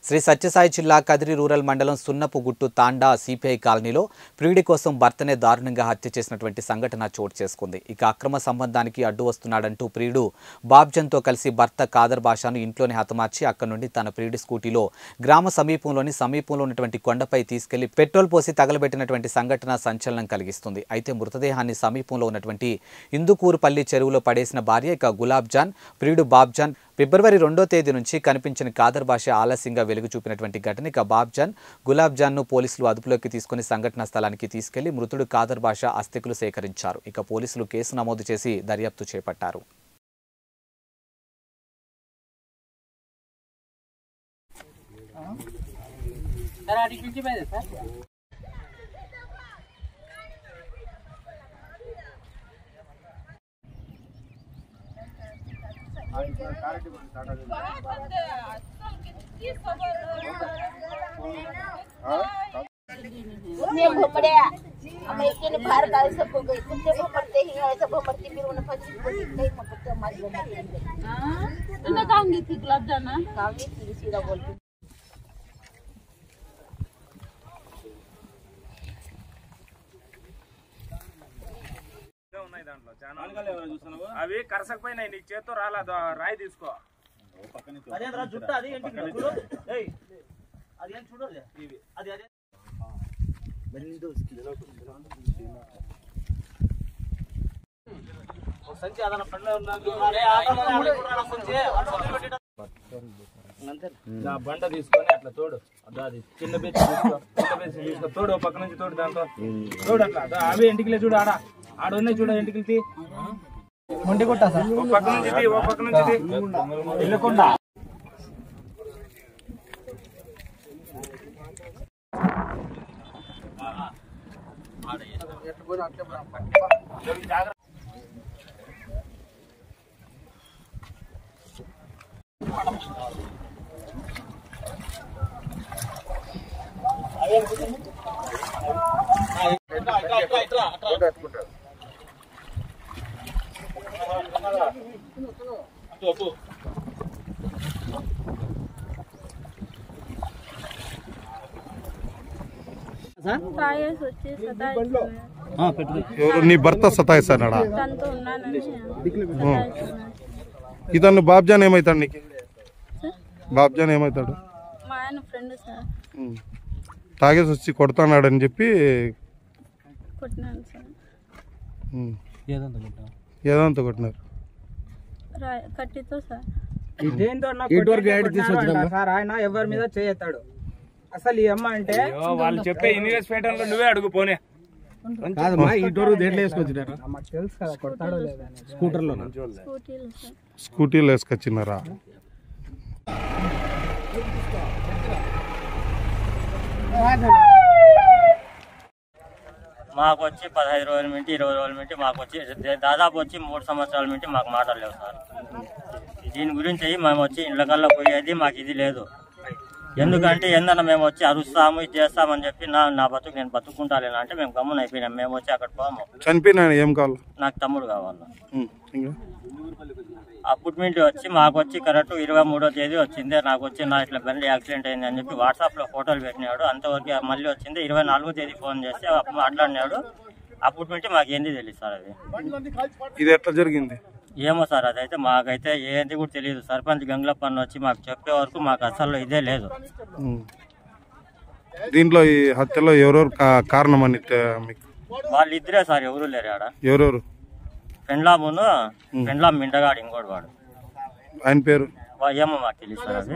శ్రీ సత్యసాయి జిల్లా కదిరి రూరల్ మండలం సున్నపుగుట్టు తాండా సిపిఐ కాలనీలో ప్రియుడి కోసం భర్తనే దారుణంగా హత్య చేసినటువంటి సంఘటన చోటు చేసుకుంది. ఇక అక్రమ సంబంధానికి అడ్డు వస్తున్నాడంటూ ప్రియుడు బాబ్జన్తో కలిసి భర్త కాదర్ బాషాను ఇంట్లోనే హతమార్చి అక్కడి నుండి తన ప్రియుడి స్కూటీలో గ్రామ సమీపంలో ఉన్నటువంటి కొండపై తీసుకెళ్లి పెట్రోల్ పోసి తగలబెట్టినటువంటి సంఘటన సంచలనం కలిగిస్తుంది. అయితే మృతదేహాన్ని సమీపంలో ఉన్నటువంటి ఇందుకూరుపల్లి చెరువులో పడేసిన భార్య ఇక గులాబ్ జాన్, ప్రియుడు బాబ్జాన్ ఫిబ్రవరి 2వ తేదీ నుంచి కనిపించిన కాదర్ బాషా ఆలస్యంగా వెలుగు చూపినటువంటి ఘటన. ఇక బాబ్జాన్, గులాబ్ జాన్ను పోలీసులు అదుపులోకి తీసుకుని సంఘటనా స్థలానికి తీసుకెళ్లి మృతుడు కాదర్ బాషా అస్థికులు సేకరించారు. ఇక పోలీసులు కేసు నమోదు చేసి దర్యాప్తు చేపట్టారు. बाहर का सब हो गई कुत्ते को पड़ते ही ऐसा भमरती फिर उन्हें फंसी कहीं मकते हमारी तुम्हें कहांगी थी गुलाब जाना कहांगी थी सीधा बोलती అవి కరసకపోయినాయి నీ చేత్తో రాలా రాయి తీసుకో బండ తీసుకొని అట్లా తోడు అది చిన్న బెచ్చి తీసుకో తోడు పక్క నుంచి తోడు దాంతో తోడు అట్లా అవి ఇంటికి చూడు ఆడ ఉన్నాయి చూడ ఇంటికి మొండి కొట్టా సార్ ఓ పక్క నుంచి వెళ్ళకుండా నీ భర్త సతాయిస్తాడా? ఇతను బాబ్జాన్ ఏమవుతాడు నీకు? బాబ్జాన్ ఏమవుతాడు? తాగేసి వచ్చి కొడతానాడని చెప్పి ఏదంతా కొట్టినారు. సార్ ఆయన ఎవరి మీద చేయతాడు అసలు ఈ అమ్మ అంటే వాళ్ళు చెప్పే ఇన్వెస్ట్మెంట్ నువ్వే అడుగు పోనే తెలుసు కదా కొడతాడో లేదా స్కూటీలో వేసుకొచ్చినారా? మాకు వచ్చి 15 రోజుల నుంచి 20 రోజుల నుంచి మాకు వచ్చి దాదాపు వచ్చి 3 సంవత్సరాల నుంచి మాకు మాటలు లేవు సార్. దీని గురించి మేము వచ్చి ఇళ్ళకల్లా పోయేది మాకు ఇది లేదు. ఎందుకంటే ఏందన్నా మేము వచ్చి అరుస్తాము ఇది చేస్తామని చెప్పి నా బతుకు నేను బతుకుంటాలేనా అంటే మేము గమ్మున అయిపోయినాం. మేము వచ్చి అక్కడ పోము. చనిపోయినా ఏం కావాలి? నాకు తమ్ముడు కావాలి. అపార్ట్మెంట్ వచ్చి మాకు వచ్చి కరెక్ట్ 23వ తేదీ వచ్చింది. నాకు వచ్చి నా ఇట్లా బండి యాక్సిడెంట్ అయింది అని చెప్పి వాట్సాప్లో ఫోటోలు పెట్టినాడు. అంతవరకు మళ్ళీ వచ్చింది 24వ తేదీ ఫోన్ చేసి మాట్లాడినాడు. అపార్ట్మెంట్ మాకు ఏంది తెలియదు సార్. అది ఇది ఎట్లా జరిగింది ఏమో సార్. అదైతే మాకైతే ఏది కూడా తెలియదు. సర్పంచ్ గంగులప్పన్న వచ్చి మాకు చెప్పే వరకు మాకు అసలు ఇదే లేదు. దీంట్లో ఈ హత్యలో ఎవరెవరు కారణం అని వాళ్ళిద్దరే సార్, ఎవరు లేరు ఆడ. ఎవరెవరు? పెండ్లాం మిండగాడు ఇంకోటి వాడు. ఆయన పేరు ఏమో మాకు తెలియదు సార్. అది